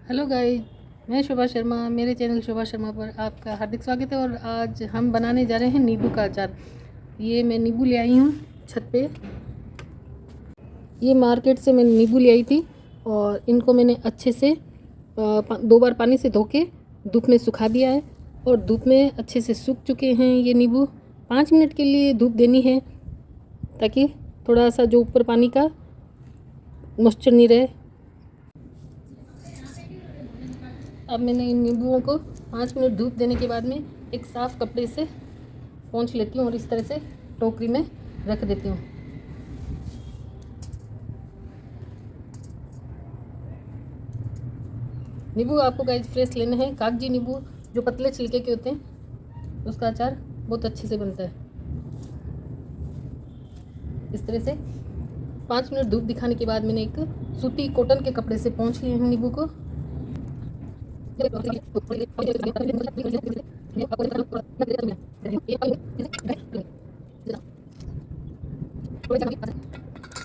Hello guys, मैं शोभा शर्मा। मेरे channel शोभा शर्मा पर आपका हार्दिक स्वागत है। और आज हम बनाने जा रहे हैं नींबू का अचार। ये मैं नींबू ले आई हूँ छत पे। ये मार्केट से मैंने नींबू ले आई थी और इनको मैंने अच्छे से 2 बार पानी से धो के धूप में सुखा दिया है। और धूप में अच्छे से सूख चुके हैं ये नींबू। 5 मिनट के लिए धूप देनी है ताकि थोड़ा सा जो ऊपर पानी का मॉइस्चर नहीं रहे। अब मैंने इन नींबुओं को 5 मिनट धूप देने के बाद में एक साफ़ कपड़े से पोंछ लेती हूँ और इस तरह से टोकरी में रख देती हूँ। नींबू आपको गाइस फ्रेश लेने हैं। कागजी नींबू जो पतले छिलके के होते हैं, उसका अचार बहुत अच्छे से बनता है। इस तरह से 5 मिनट धूप दिखाने के बाद मैंने एक सूती कॉटन के कपड़े से पोंछ लिए हैं नींबू को।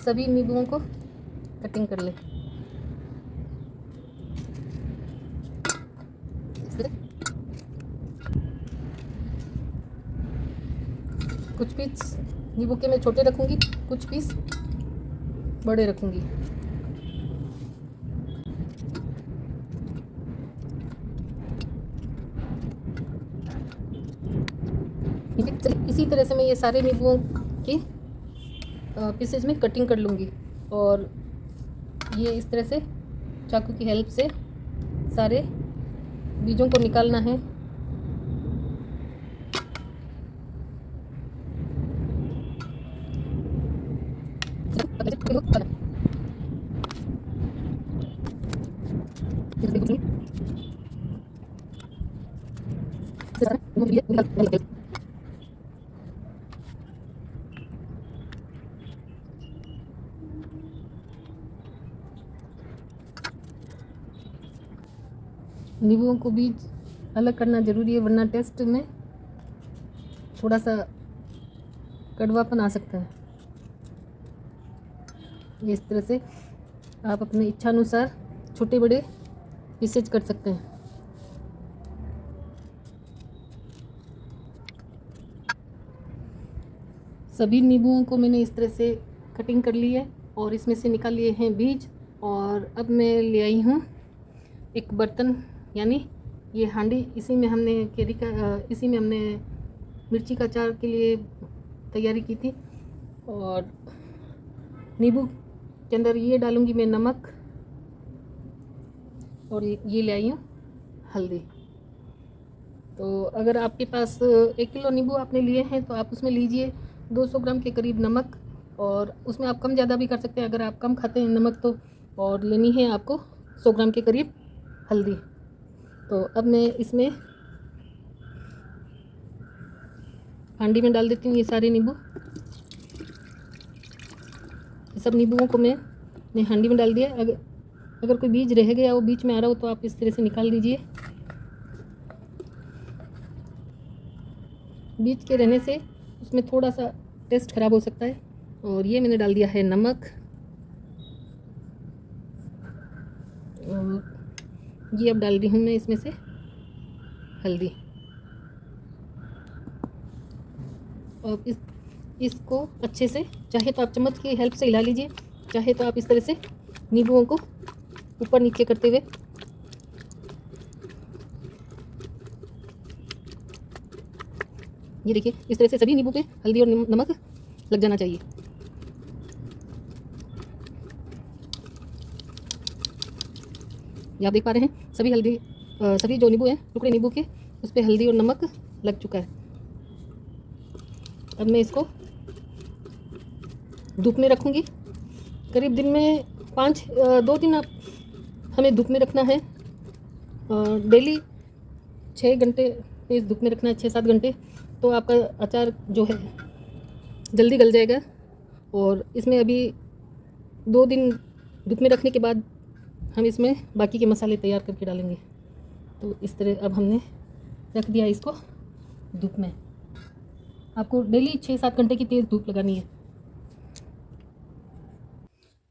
सभी नींबुओं को कटिंग कर ले। कुछ पीस नींबू के मैं छोटे रखूंगी, कुछ पीस बड़े रखूंगी। इसी तरह से मैं ये सारे नींबुओं की पीसेज में कटिंग कर लूँगी। और ये इस तरह से चाकू की हेल्प से सारे बीजों को निकालना है। नींबुओं को बीज अलग करना ज़रूरी है, वरना टेस्ट में थोड़ा सा कड़वापन आ सकता है। ये इस तरह से आप अपने इच्छानुसार छोटे बड़े पीसेज कर सकते हैं। सभी नींबुओं को मैंने इस तरह से कटिंग कर ली है और इसमें से निकाल लिए हैं बीज। और अब मैं ले आई हूँ एक बर्तन, यानी ये हांडी। इसी में हमने मिर्ची का अचार के लिए तैयारी की थी। और नींबू के अंदर ये डालूंगी मैं नमक, और ये ले आई हूँ हल्दी। तो अगर आपके पास 1 किलो नींबू आपने लिए हैं तो आप उसमें लीजिए 200 ग्राम के करीब नमक। और उसमें आप कम ज़्यादा भी कर सकते हैं अगर आप कम खाते हैं नमक तो। और लेनी है आपको 100 ग्राम के करीब हल्दी। तो अब मैं इसमें हांडी में डाल देती हूँ ये सारे नींबू। सब नींबुओं को मैंने हांडी में डाल दिया। अगर कोई बीज रह गया, वो बीच में आ रहा हो, तो आप इस तरह से निकाल दीजिए। बीज के रहने से उसमें थोड़ा सा टेस्ट ख़राब हो सकता है। और ये मैंने डाल दिया है नमक, और ये अब डाल रही हूँ मैं इसमें से हल्दी। और इसको अच्छे से, चाहे तो आप चम्मच की हेल्प से हिला लीजिए, चाहे तो आप इस तरह से नींबुओं को ऊपर नीचे करते हुए ये देखिए, इस तरह से सभी नींबू पे हल्दी और नमक लग जाना चाहिए। ये आप देख पा रहे हैं सभी जो नींबू हैं, टुकड़े नींबू के, उस पर हल्दी और नमक लग चुका है। अब मैं इसको धूप में रखूँगी। करीब दिन में 2 दिन आप हमें धूप में रखना है। डेली 6 घंटे इस धूप में रखना है, 6-7 घंटे। तो आपका अचार जो है जल्दी गल जाएगा। और इसमें अभी 2 दिन धूप में रखने के बाद हम इसमें बाकी के मसाले तैयार करके डालेंगे। तो इस तरह अब हमने रख दिया इसको धूप में। आपको डेली 6-7 घंटे की तेज़ धूप लगानी है।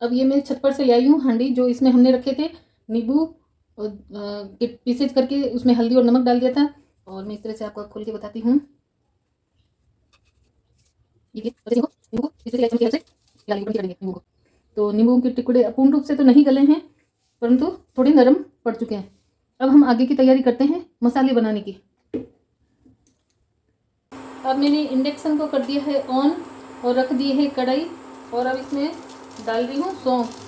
अब ये मैं छत पर से ले आई हूँ हांडी, जो इसमें हमने रखे थे नींबू और पीसेज करके उसमें हल्दी और नमक डाल दिया था। और मैं इस तरह से आपको खोल के बताती हूँ। ये नींबू को इस तरह से करेंगे नींबू को। तो नींबू के टुकड़े पूर्ण रूप से तो नहीं गले हैं, परंतु थोड़े नरम पड़ चुके हैं। अब हम आगे की तैयारी करते हैं मसाले बनाने की। अब मैंने इंडक्शन को कर दिया है ऑन और रख दी है कढ़ाई, और अब इसमें डाल रही हूँ सौंफ।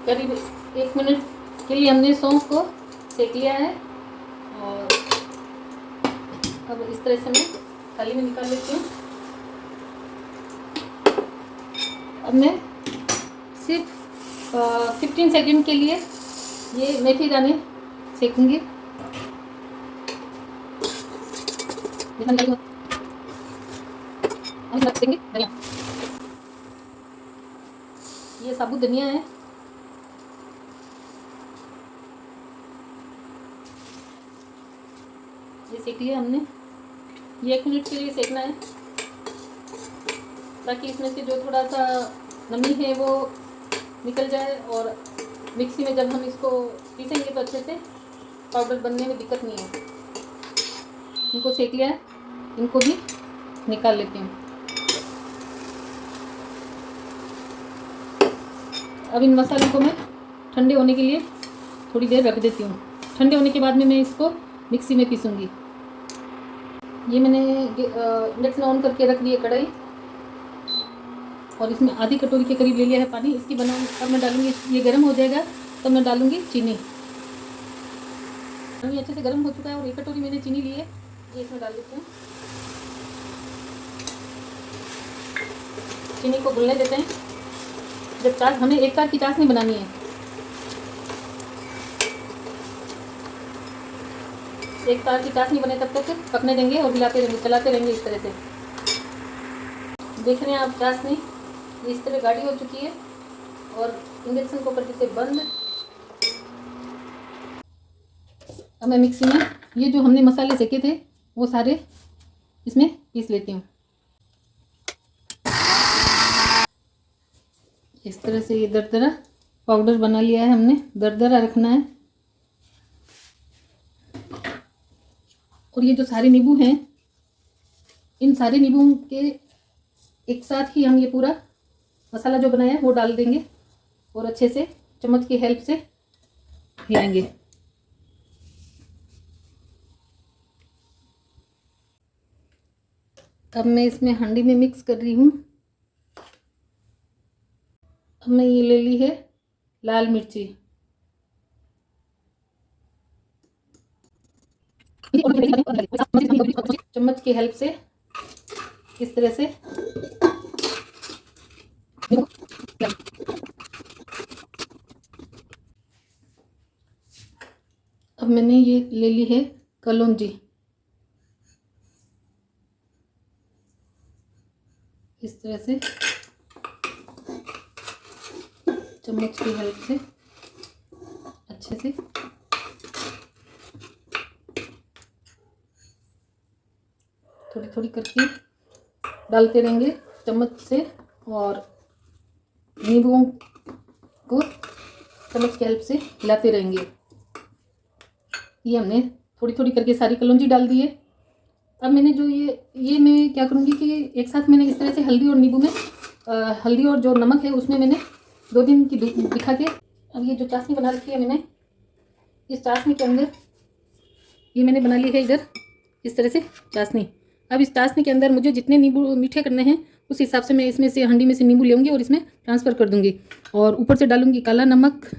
करीब 1 मिनट के लिए हमने सौंफ को सेक लिया है। और अब इस तरह से मैं थाली में निकाल लेती हूँ। अब मैं सिर्फ 15 सेकंड के लिए ये मेथी दाने सेकूंगी। ये साबुत धनिया है। ये सेक लिया हमने। ये 1 मिनट के लिए सेकना है, ताकि इसमें से जो थोड़ा सा नमी है वो निकल जाए, और मिक्सी में जब हम इसको पीसेंगे तो अच्छे से पाउडर बनने में दिक्कत नहीं है। इनको सेक लिया है, इनको भी निकाल लेती हूँ। अब इन मसालों को मैं ठंडे होने के लिए थोड़ी देर रख देती हूँ। ठंडे होने के बाद में मैं इसको मिक्सी में पीसूँगी। ये मैंने इंडक्शन ऑन करके रख दी है कढ़ाई, और इसमें आधी कटोरी के करीब ले लिया है पानी। इसकी अब मैं डालूँगी, ये गर्म हो जाएगा तब मैं डालूँगी चीनी। पानी अच्छे से गर्म हो चुका है और 1 कटोरी मैंने चीनी ली है, ये इसमें डाल देती हूँ। चीनी को घुलने देते हैं। जब हमें एक तार की चाशनी बनानी है, एक तार की चाशनी बने तब तक पकने देंगे और हिलाते रहेंगे, चलाते रहेंगे इस तरह से। देख रहे हैं आप, चाशनी इस तरह गाढ़ी हो चुकी है, और इंडक्शन को कर देते बंद। अब मैं मिक्सी में ये जो हमने मसाले सेके थे वो सारे इसमें पीस लेती हूँ। इस तरह से ये दरदरा पाउडर बना लिया है हमने, दरदरा रखना है। और ये जो सारे नींबू हैं, इन सारे नींबू के एक साथ ही हम ये पूरा मसाला जो बनाया है वो डाल देंगे, और अच्छे से चम्मच की हेल्प से हिलाएंगे। अब मैं इसमें हांडी में मिक्स कर रही हूँ। अब मैं ये ले ली है लाल मिर्ची। चम्मच की हेल्प से इस तरह से अब मैंने ये ले ली है कलौंजी। इस तरह से चम्मच की हेल्प से अच्छे से थोड़ी थोड़ी करके डालते रहेंगे चम्मच से, और नींबुओं को चम्मच की हेल्प से हिलाते रहेंगे। ये हमने थोड़ी थोड़ी करके सारी कलौंजी डाल दी है। अब मैंने जो ये मैं क्या करूँगी कि एक साथ मैंने इस तरह से हल्दी और नींबू में हल्दी और जो नमक है उसमें मैंने 2 दिन की दिखा के, अब ये जो चाशनी बना रखी है मैंने, इस चाशनी के अंदर ये मैंने बना ली है इधर इस तरह से चाशनी। अब इस चाशनी के अंदर मुझे जितने नींबू मीठे करने हैं उस हिसाब से मैं इसमें से हांडी में से नींबू लेंगी और इसमें ट्रांसफ़र कर दूँगी। और ऊपर से डालूँगी काला नमक,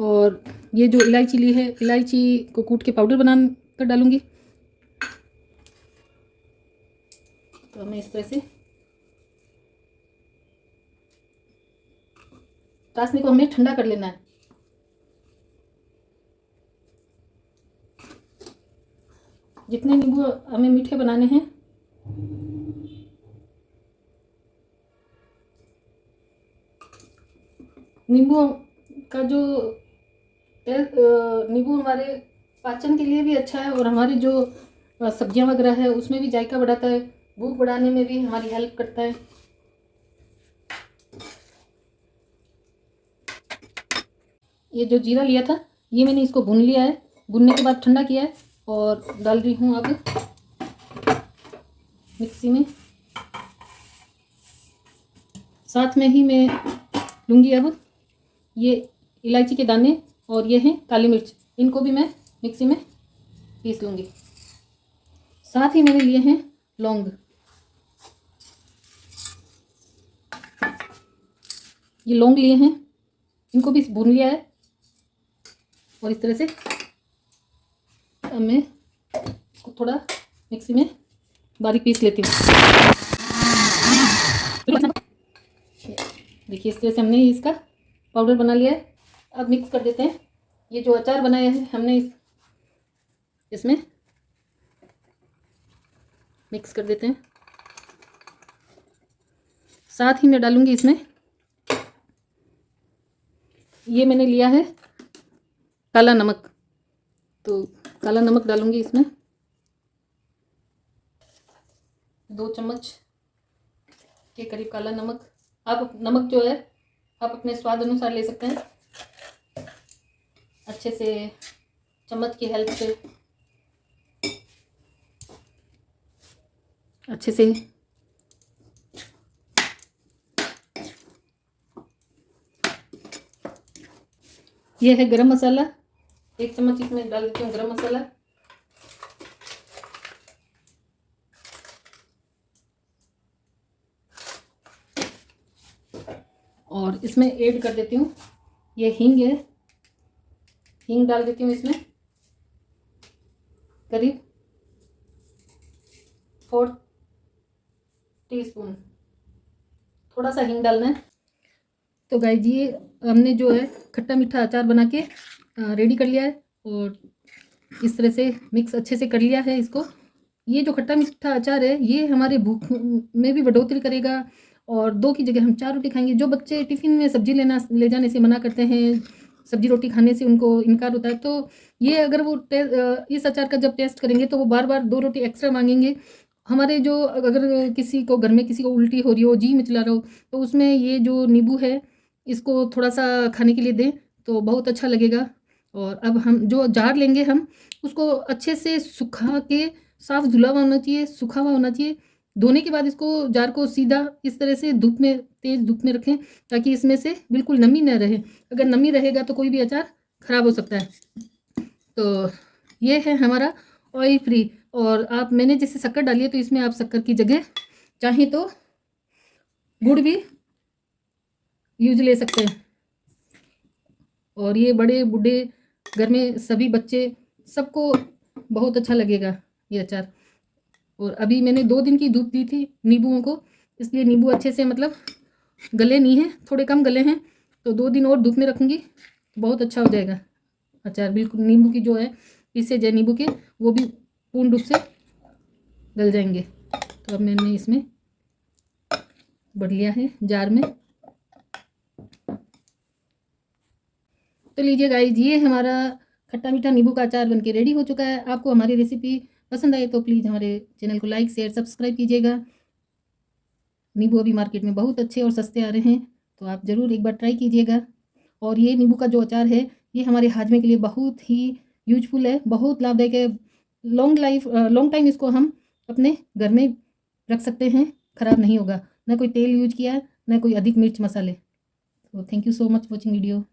और ये जो इलायची ली है, इलायची को कूट के पाउडर बना कर डालूँगी। तो मैं इस तरह से चाशनी को हमें ठंडा कर लेना है। जितने नींबू हमें मीठे बनाने हैं नींबू का जो नींबू हमारे पाचन के लिए भी अच्छा है, और हमारी जो सब्जियां वगैरह है उसमें भी जायका बढ़ाता है, भूख बढ़ाने में भी हमारी हेल्प करता है। ये जो जीरा लिया था ये मैंने इसको भून लिया है, भूनने के बाद ठंडा किया है और डाल रही हूँ अब मिक्सी में। साथ में ही मैं लूँगी अब ये इलायची के दाने और ये हैं काली मिर्च, इनको भी मैं मिक्सी में पीस लूँगी। साथ ही मैंने लिए हैं लौंग, ये लौंग लिए हैं, इनको भी भून लिया है और इस तरह से अब मैं इसको थोड़ा मिक्सी में बारीक पीस लेती हूँ। देखिए इस तरह से हमने इसका पाउडर बना लिया है। अब मिक्स कर देते हैं। ये जो अचार बनाया है हमने इसमें मिक्स कर देते हैं। साथ ही मैं डालूंगी इसमें, ये मैंने लिया है काला नमक, तो काला नमक डालूंगी इसमें 2 चम्मच के करीब काला नमक। आप नमक जो है आप अपने स्वाद अनुसार ले सकते हैं। अच्छे से चम्मच की हेल्प से अच्छे से ये है गरम मसाला, 1 चम्मच इसमें डाल देती हूँ गरम मसाला। और इसमें ऐड कर देती हूँ ये हींग है, हींग डाल देती हूँ इसमें करीब 4 टीस्पून, थोड़ा सा हींग डालना है। तो गाइस ये हमने जो है खट्टा मीठा अचार बना के रेडी कर लिया है और इस तरह से मिक्स अच्छे से कर लिया है इसको। ये जो खट्टा मीठा अचार है ये हमारे भूख में भी बढ़ोतरी करेगा और 2 की जगह हम 4 रोटी खाएंगे। जो बच्चे टिफ़िन में सब्जी ले जाने से मना करते हैं, सब्जी रोटी खाने से उनको इनकार होता है, तो ये अगर वो इस अचार का जब टेस्ट करेंगे तो वो बार बार 2 रोटी एक्स्ट्रा मांगेंगे। हमारे जो अगर किसी को घर में किसी को उल्टी हो रही हो, जी मिचला रहा हो, तो उसमें ये जो नींबू है इसको थोड़ा सा खाने के लिए दें तो बहुत अच्छा लगेगा। और अब हम जो जार लेंगे हम उसको अच्छे से सुखा के, साफ धुला हुआ होना चाहिए, सूखा हुआ होना चाहिए। धोने के बाद इसको जार को सीधा इस तरह से धूप में, तेज़ धूप में रखें ताकि इसमें से बिल्कुल नमी न रहे। अगर नमी रहेगा तो कोई भी अचार ख़राब हो सकता है। तो ये है हमारा ऑयल फ्री। और आप मैंने जैसे शक्कर डाली है तो इसमें आप शक्कर की जगह चाहें तो गुड़ भी यूज ले सकते हैं। और ये बड़े बूढ़े घर में सभी बच्चे सबको बहुत अच्छा लगेगा ये अचार। और अभी मैंने 2 दिन की धूप दी थी नींबुओं को, इसलिए नींबू अच्छे से मतलब गले नहीं हैं, थोड़े कम गले हैं, तो 2 दिन और धूप में रखूँगी तो बहुत अच्छा हो जाएगा अचार। बिल्कुल नींबू की जो है पीसे जो नींबू के वो भी पूर्ण रूप से गल जाएंगे। तो अब मैंने इसमें भर लिया है जार में। तो लीजिए गाइस ये हमारा खट्टा मीठा नींबू का अचार बनके रेडी हो चुका है। आपको हमारी रेसिपी पसंद आए तो प्लीज़ हमारे चैनल को लाइक शेयर सब्सक्राइब कीजिएगा। नींबू अभी मार्केट में बहुत अच्छे और सस्ते आ रहे हैं, तो आप ज़रूर एक बार ट्राई कीजिएगा। और ये नींबू का जो अचार है ये हमारे हाजमे के लिए बहुत ही यूजफुल है, बहुत लाभदायक है। लॉन्ग टाइम इसको हम अपने घर में रख सकते हैं, ख़राब नहीं होगा। ना कोई तेल यूज किया है, ना कोई अधिक मिर्च मसाले। तो thank you so much watching video.